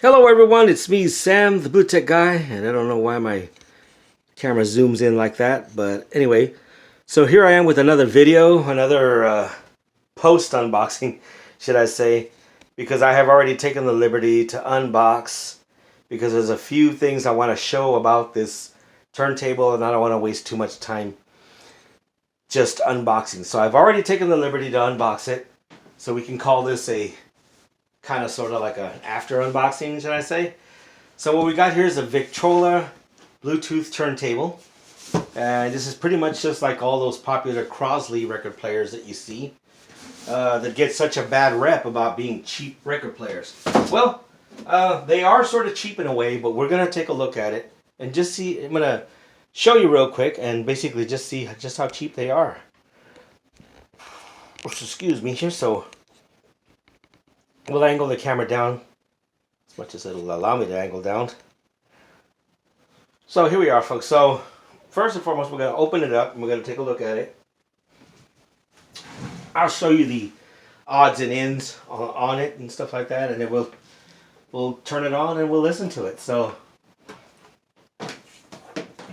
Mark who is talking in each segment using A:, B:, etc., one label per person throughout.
A: Hello everyone, it's me, Sam, the Boot Tech guy, and I don't know why my camera zooms in like that, but anyway, so here I am with another video, another post unboxing, should I say, because I have already taken the liberty to unbox, because there's a few things I want to show about this turntable, and I don't want to waste too much time just unboxing. So I've already taken the liberty to unbox it, so we can call this a kind of sort of like an after unboxing, should I say. So what we got here is a Victrola Bluetooth turntable. And this is pretty much just like all those popular Crosley record players that you see that get such a bad rep about being cheap record players. Well, they are sort of cheap in a way, but we're going to take a look at it and just see. I'm going to show you real quick and basically just see just how cheap they are. Excuse me here, so we'll angle the camera down as much as it'll allow me to angle down. So here we are, folks. So first and foremost, we're going to open it up and we're going to take a look at it. I'll show you the odds and ends on it and stuff like that, and then we'll turn it on and we'll listen to it. So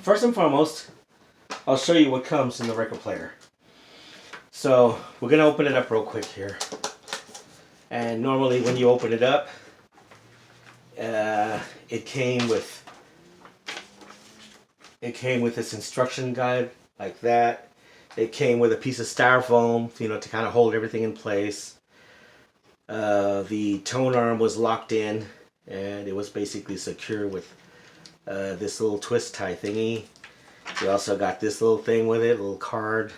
A: first and foremost, I'll show you what comes in the record player. So we're going to open it up real quick here. And normally when you open it up, it came with this instruction guide like that. It came with a piece of styrofoam, to kind of hold everything in place. The tone arm was locked in, and it was basically secure with this little twist tie thingy. We also got this little thing with it, a little card,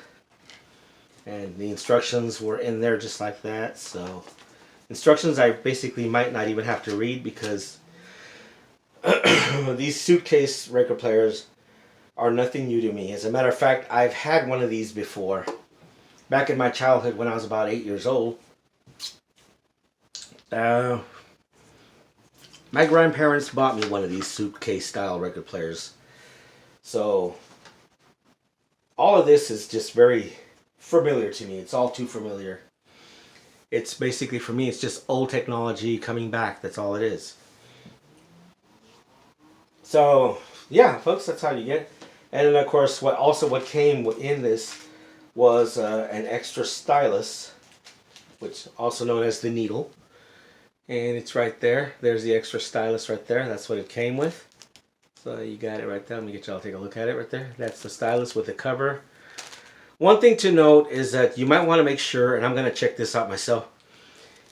A: and the instructions were in there just like that. So instructions I basically might not even have to read, because these suitcase record players are nothing new to me. As a matter of fact, I've had one of these before. Back in my childhood when I was about 8 years old. My grandparents bought me one of these suitcase style record players. So all of this is just very familiar to me. It's all too familiar. It's basically, for me, it's just old technology coming back. That's all it is. So, yeah, folks, that's how you get it. And then, of course, what came in this was an extra stylus, which also known as the needle. And it's right there. There's the extra stylus right there. That's what it came with. So you got it right there. Let me get y'all to take a look at it right there. That's the stylus with the cover. One thing to note is that you might want to make sure, and I'm going to check this out myself,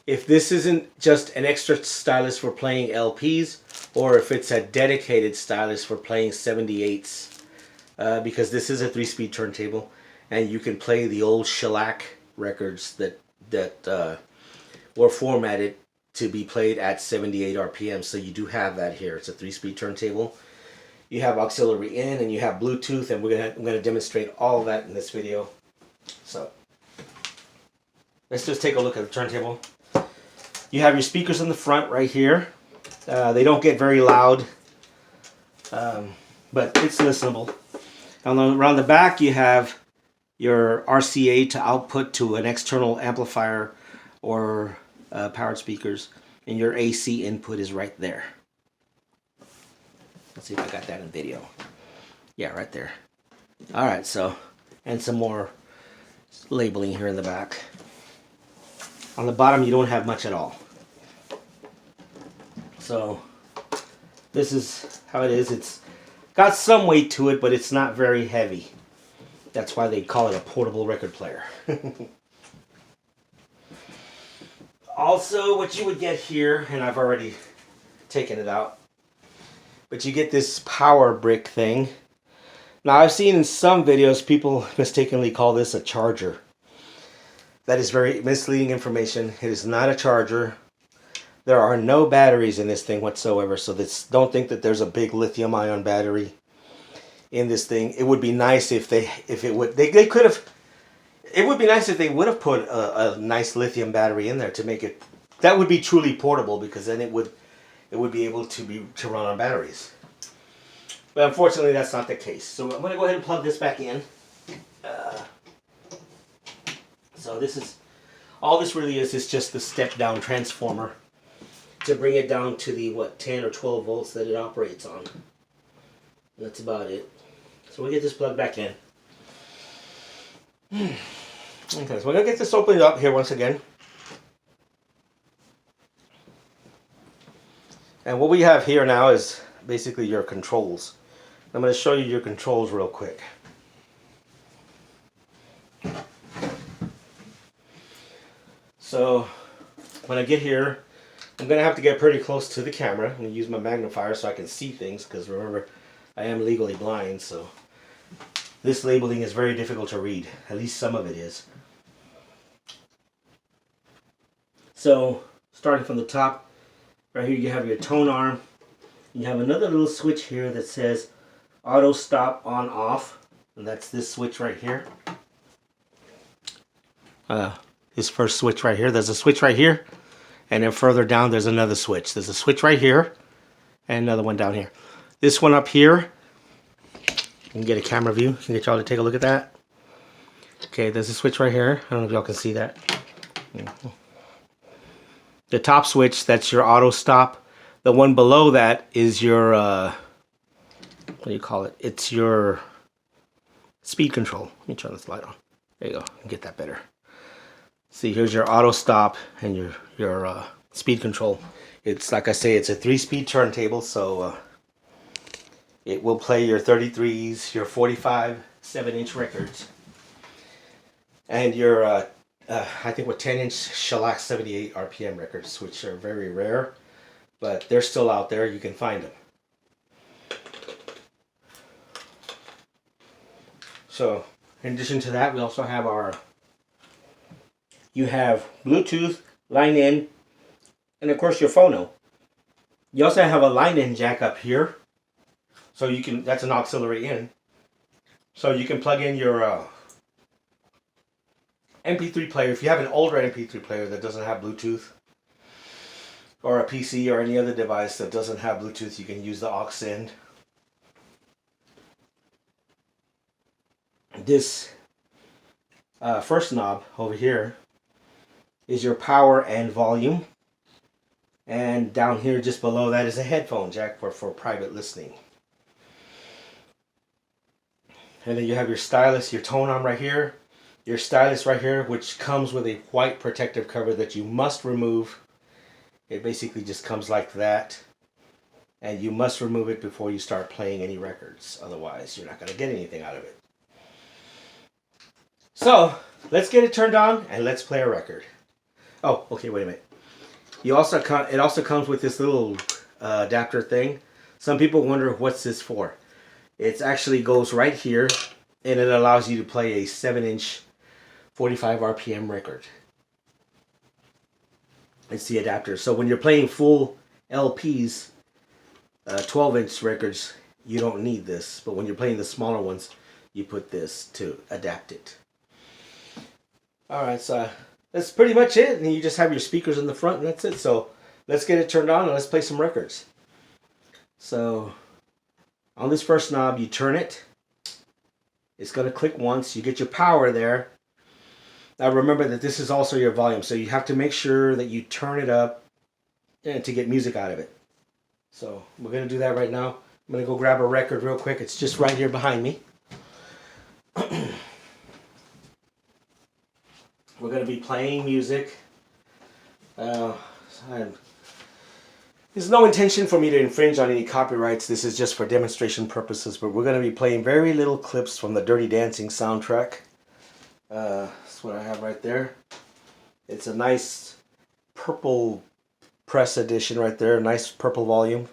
A: if this isn't just an extra stylus for playing LPs, or if it's a dedicated stylus for playing 78s, because this is a 3-speed turntable, and you can play the old shellac records that were formatted to be played at 78 RPM. So you do have that here. It's a 3-speed turntable. You have auxiliary in and you have Bluetooth, and I'm gonna demonstrate all of that in this video. So let's just take a look at the turntable. You have your speakers in the front right here. They don't get very loud, but it's listenable. Around the back you have your RCA to output to an external amplifier or powered speakers, and your AC input is right there. Let's see if I got that in video. Yeah, right there. Alright, so, and some more labeling here in the back. On the bottom you don't have much at all. So, this is how it is. It's got some weight to it, but it's not very heavy. That's why they call it a portable record player. Also, what you would get here, and I've already taken it out, but you get this power brick thing. Now, I've seen in some videos people mistakenly call this a charger. That is very misleading information. It is not a charger. There are no batteries in this thing whatsoever, so don't think that there's a big lithium-ion battery in this thing. It would be nice if they would have put a nice lithium battery in there to make it. That would be truly portable, because then it would be able to run on batteries. But unfortunately, that's not the case. So I'm going to go ahead and plug this back in. So all this really is just the step-down transformer. to bring it down to the 10 or 12 volts that it operates on. And that's about it. So we'll get this plugged back in. Okay, so we're gonna get this opened up here once again. And what we have here now is basically your controls. I'm going to show you your controls real quick. So when I get here, I'm going to have to get pretty close to the camera. I'm going to use my magnifier so I can see things, because remember, I am legally blind, so this labeling is very difficult to read. At least some of it is. So starting from the top, right here you have your tone arm. You have another little switch here that says auto stop on off, and that's this switch right here. This first switch right here. There's a switch right here, and then further down there's another switch. There's a switch right here and another one down here. This one up here, you can get a camera view. I can get y'all to take a look at that. Okay, there's a switch right here. I don't know if y'all can see that. The top switch, that's your auto stop. The one below that is your, what do you call it? It's your speed control. Let me turn this light on. There you go. Get that better. See, here's your auto stop and your speed control. It's, like I say, it's a 3-speed turntable, so it will play your 33s, your 45 7-inch records, and your I think 10-inch shellac 78 RPM records, which are very rare, but they're still out there. You can find them. So in addition to that, we also have you have Bluetooth, line in, and of course your phono. You also have a line in jack up here, so you can, that's an auxiliary in, so you can plug in your MP3 player. If you have an older MP3 player that doesn't have Bluetooth, or a PC or any other device that doesn't have Bluetooth, you can use the aux in. This first knob over here is your power and volume, and down here just below that is a headphone jack for private listening. And then you have your stylus, your tone arm right here, your stylus right here, which comes with a white protective cover that you must remove. It basically just comes like that, and you must remove it before you start playing any records. Otherwise, you're not going to get anything out of it. So, let's get it turned on and let's play a record. Oh, okay, wait a minute. It also comes with this little adapter thing. Some people wonder what's this for. It actually goes right here, and it allows you to play a 7-inch 45 RPM record. It's the adapter. So when you're playing full LPs, 12-inch records, you don't need this. But when you're playing the smaller ones, you put this to adapt it. Alright, so that's pretty much it. And you just have your speakers in the front, and that's it. So let's get it turned on and let's play some records. So on this first knob, you turn it. It's going to click once. You get your power there. Now remember that this is also your volume, so you have to make sure that you turn it up to get music out of it. So we're going to do that right now. I'm going to go grab a record real quick. It's just right here behind me. We're going to be playing music. There's no intention for me to infringe on any copyrights. This is just for demonstration purposes, but we're going to be playing very little clips from the Dirty Dancing soundtrack. That's what I have right there. It's a nice purple press edition right there. Nice purple volume.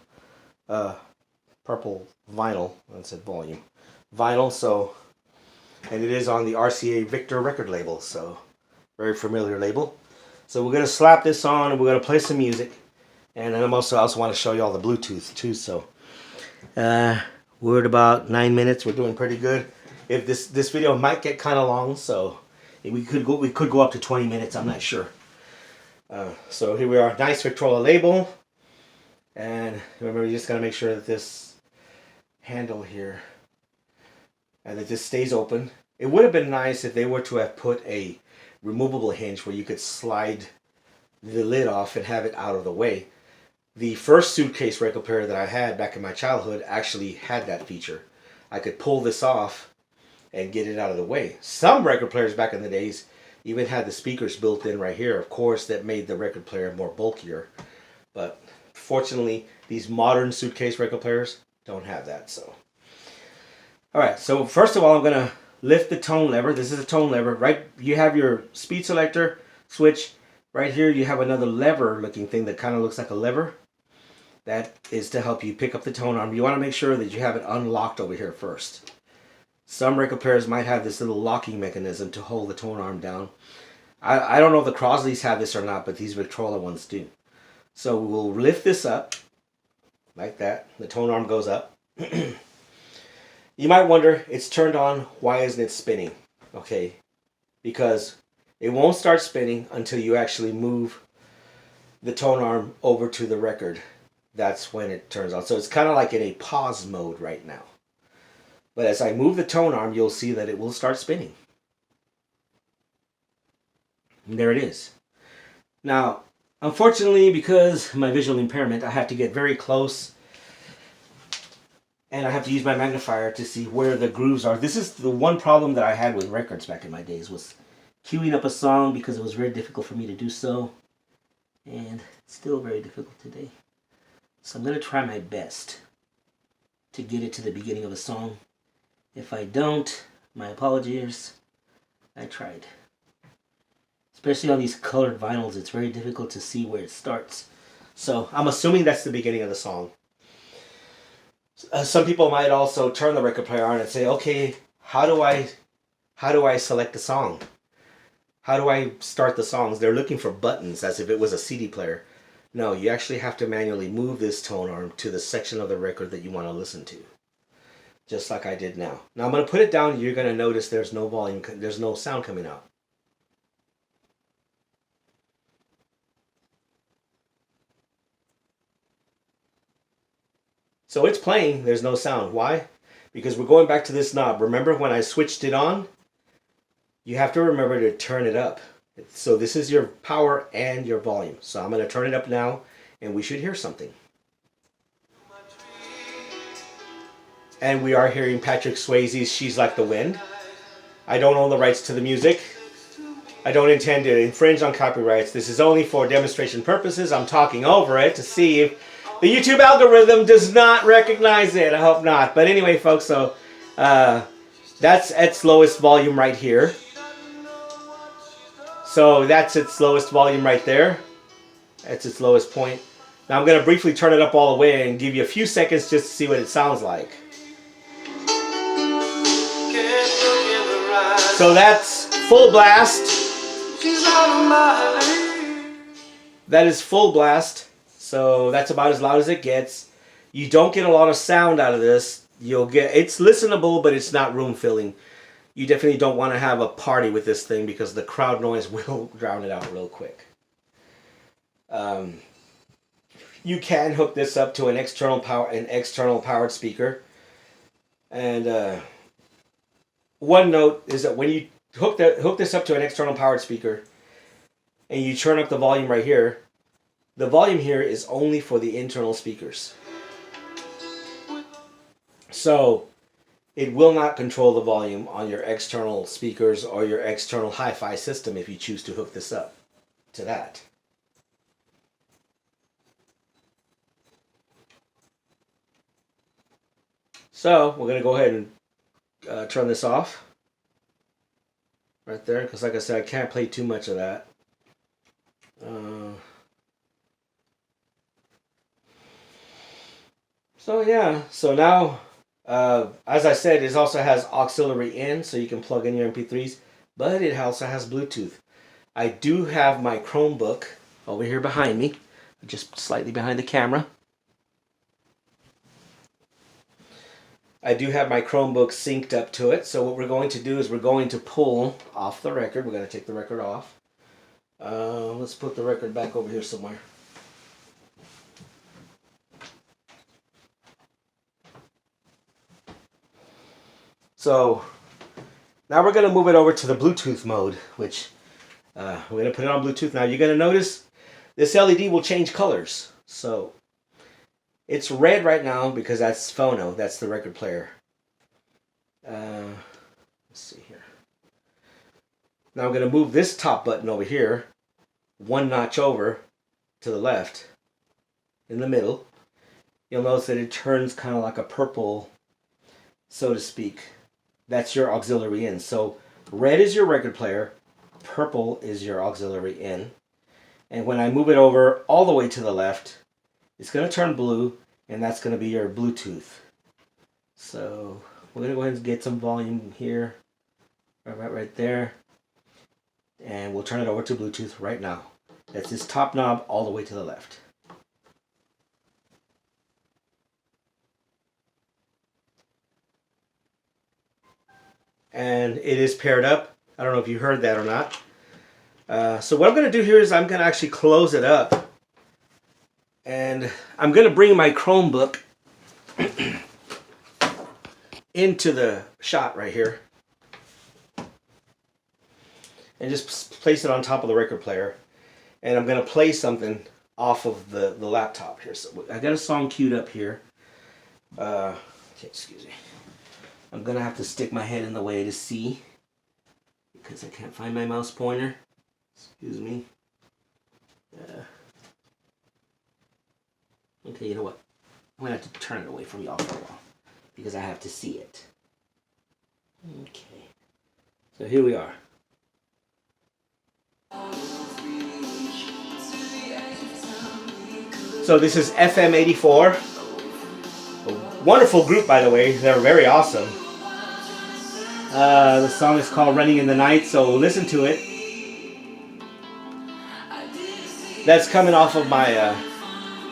A: Purple vinyl. I said volume. Vinyl, so, and it is on the RCA Victor record label, so very familiar label. So we're going to slap this on and we're going to play some music. And then I also want to show you all the Bluetooth too. So we're at about 9 minutes. We're doing pretty good. If this video might get kind of long, so we could go up to 20 minutes. I'm not sure. So here we are. Nice Victrola label. And remember, you just got to make sure that this handle here and that this stays open. It would have been nice if they were to have put a removable hinge where you could slide the lid off and have it out of the way. The first suitcase record player that I had back in my childhood actually had that feature. I could pull this off and get it out of the way. Some record players back in the days even had the speakers built in right here. Of course, that made the record player more bulkier. But fortunately, these modern suitcase record players don't have that. So, all right. So first of all, I'm gonna lift the tone lever. This is a tone lever, right? You have your speed selector switch. Right here, you have another lever-looking thing that kind of looks like a lever. That is to help you pick up the tone arm. You want to make sure that you have it unlocked over here first. Some record players might have this little locking mechanism to hold the tone arm down. I don't know if the Crosleys have this or not, but these Victrola ones do. So we'll lift this up like that. The tone arm goes up. You might wonder, it's turned on, why isn't it spinning? Okay, because it won't start spinning until you actually move the tone arm over to the record. That's when it turns on. So it's kind of like in a pause mode right now. But as I move the tone arm, you'll see that it will start spinning. And there it is. Now, unfortunately, because of my visual impairment, I have to get very close. And I have to use my magnifier to see where the grooves are. This is the one problem that I had with records back in my days, was queuing up a song, because it was very difficult for me to do so. And it's still very difficult today. So I'm going to try my best to get it to the beginning of a song. If I don't, my apologies. I tried. Especially on these colored vinyls, it's very difficult to see where it starts. So I'm assuming that's the beginning of the song. Some people might also turn the record player on and say, okay, how do I select a song? How do I start the songs? They're looking for buttons as if it was a CD player. No, you actually have to manually move this tone arm to the section of the record that you want to listen to. Just like I did now. Now I'm going to put it down. You're going to notice there's no volume, there's no sound coming out. So it's playing, there's no sound. Why? Because we're going back to this knob. Remember when I switched it on? You have to remember to turn it up. So this is your power and your volume. So I'm going to turn it up now, and we should hear something. And we are hearing Patrick Swayze's She's Like the Wind. I don't own the rights to the music. I don't intend to infringe on copyrights. This is only for demonstration purposes. I'm talking over it to see if the YouTube algorithm does not recognize it. I hope not. But anyway, folks, so that's its lowest volume right here. So that's its lowest volume right there. That's its lowest point. Now I'm going to briefly turn it up all the way and give you a few seconds just to see what it sounds like. So that's full blast. That is full blast. So that's about as loud as it gets. You don't get a lot of sound out of this. It's listenable, but it's not room filling. You definitely don't want to have a party with this thing because the crowd noise will drown it out real quick. You can hook this up to an external powered speaker. And one note is that when you hook this up to an external powered speaker and you turn up the volume right here, the volume here is only for the internal speakers. So it will not control the volume on your external speakers or your external hi-fi system if you choose to hook this up to that. So we're going to go ahead and turn this off right there, because like I said, I can't play too much of that. So yeah, so now as I said, it also has auxiliary in, so you can plug in your MP3s, but it also has Bluetooth. I do have my Chromebook over here behind me, just slightly behind the camera. I do have my Chromebook synced up to it, so what we're going to do is we're going to pull off the record. We're going to take the record off. Let's put the record back over here somewhere. So now we're going to move it over to the Bluetooth mode, which we're going to put it on Bluetooth. Now you're going to notice this LED will change colors. So It's red right now because that's phono. That's the record player. Let's see here. Now I'm going to move this top button over here, one notch over to the left, in the middle. You'll notice that it turns kind of like a purple, so to speak. That's your auxiliary in. So red is your record player, purple is your auxiliary in. And when I move it over all the way to the left, it's going to turn blue, and that's going to be your Bluetooth. So we're going to go ahead and get some volume here, right there. And we'll turn it over to Bluetooth right now. That's this top knob all the way to the left. And it is paired up. I don't know if you heard that or not. So what I'm going to do here is I'm going to actually close it up. And I'm going to bring my Chromebook into the shot right here. And just place it on top of the record player. And I'm going to play something off of the laptop here. So I got a song queued up here. Excuse me. I'm going to have to stick my head in the way to see, because I can't find my mouse pointer. Excuse me. Okay, you know what? I'm going to have to turn it away from y'all for a while, because I have to see it. Okay. So here we are. So this is FM 84. A wonderful group, by the way. They're very awesome. The song is called Running in the Night, so listen to it. That's coming off of my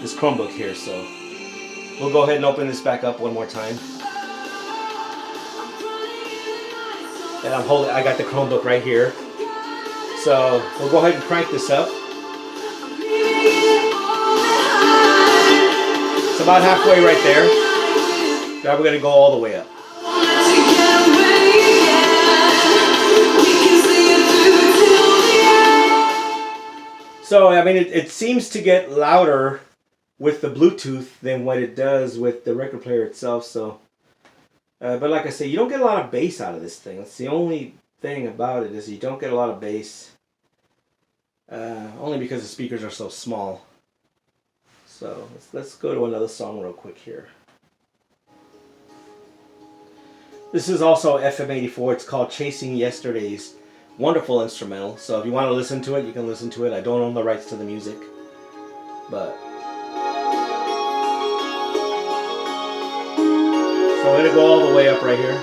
A: this Chromebook here, so we'll go ahead and open this back up one more time. And I got the Chromebook right here. So we'll go ahead and crank this up. It's about halfway right there. Now we're going to go all the way up. So, I mean, it seems to get louder with the Bluetooth than what it does with the record player itself. So, but like I say, you don't get a lot of bass out of this thing. That's the only thing about it, is you don't get a lot of bass. Only because the speakers are so small. So let's go to another song real quick here. This is also FM 84. It's called Chasing Yesterday's. Wonderful instrumental. So if you want to listen to it, you can listen to it. I don't own the rights to the music, but so I'm gonna go all the way up right here.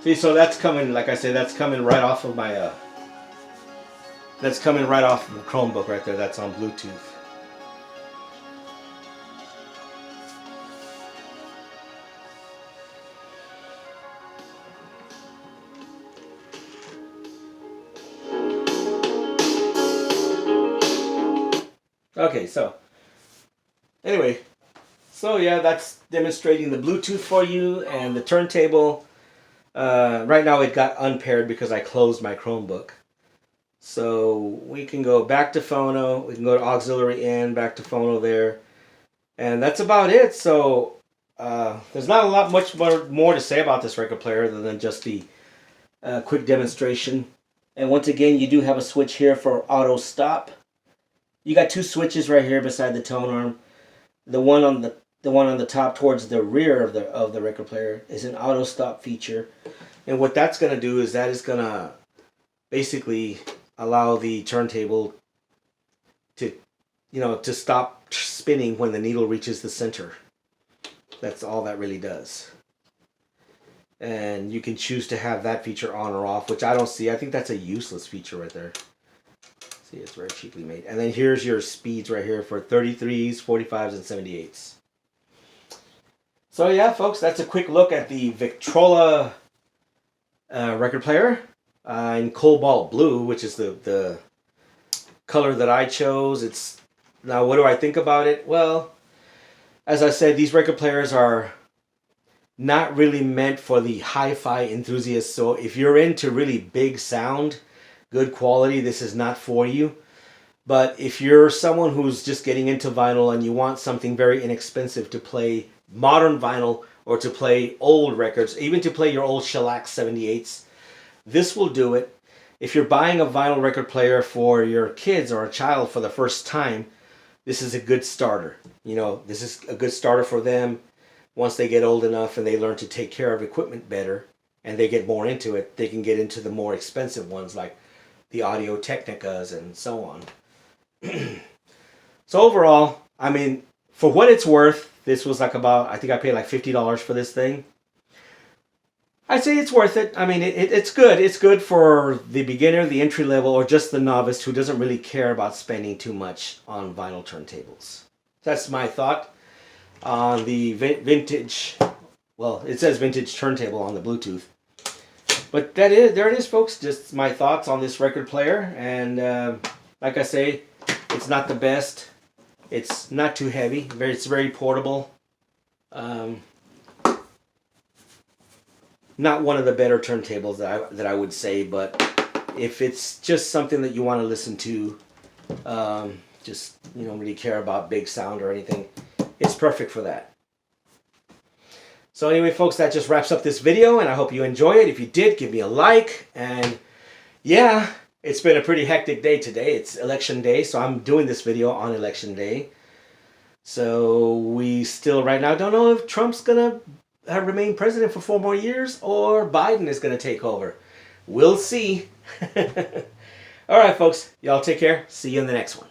A: See, so that's coming, like I said, that's coming right off of my, that's coming right off of the Chromebook right there. That's on Bluetooth. Okay, so, anyway, so yeah, that's demonstrating the Bluetooth for you and the turntable. Right now it got unpaired because I closed my Chromebook. So we can go back to phono, we can go to auxiliary in, back to phono there. And that's about it. So there's not a lot much more to say about this record player other than just the quick demonstration. And once again, you do have a switch here for auto stop. You got two switches right here beside the tone arm. The one on the top towards the rear of the record player is an auto stop feature. And what that's going to do is that is going to basically allow the turntable to, to stop spinning when the needle reaches the center. That's all that really does. And you can choose to have that feature on or off, which I don't see. I think that's a useless feature right there. See, it's very cheaply made. And then here's your speeds right here for 33s, 45s, and 78s. So yeah, folks, that's a quick look at the Victrola record player in cobalt blue, which is the color that I chose. Now, what do I think about it? Well, as I said, these record players are not really meant for the hi-fi enthusiasts. So if you're into really big sound, good quality, this is not for you. But if you're someone who's just getting into vinyl and you want something very inexpensive to play modern vinyl or to play old records, even to play your old shellac 78s, this will do it. If you're buying a vinyl record player for your kids or a child for the first time, this is a good starter. You know, this is a good starter for them. Once they get old enough and they learn to take care of equipment better and they get more into it, they can get into the more expensive ones like the Audio Technicas and so on. So overall, I mean, for what it's worth, this was like about, I think I paid like $50 for this thing. I'd say it's worth it. I mean, it's good. It's good for the beginner, the entry level, or just the novice who doesn't really care about spending too much on vinyl turntables. That's my thought on the vintage, well, it says vintage turntable on the Bluetooth. But there it is, folks. Just my thoughts on this record player. And like I say, it's not the best. It's not too heavy. It's very portable. Not one of the better turntables that I would say, but if it's just something that you want to listen to, just you don't really care about big sound or anything, it's perfect for that. So anyway, folks, that just wraps up this video, and I hope you enjoy it. If you did, give me a like. And yeah, it's been a pretty hectic day today. It's election day, so I'm doing this video on election day. So we still right now don't know if Trump's gonna remain president for 4 more years or Biden is gonna take over. We'll see. All right, folks, y'all take care. See you in the next one.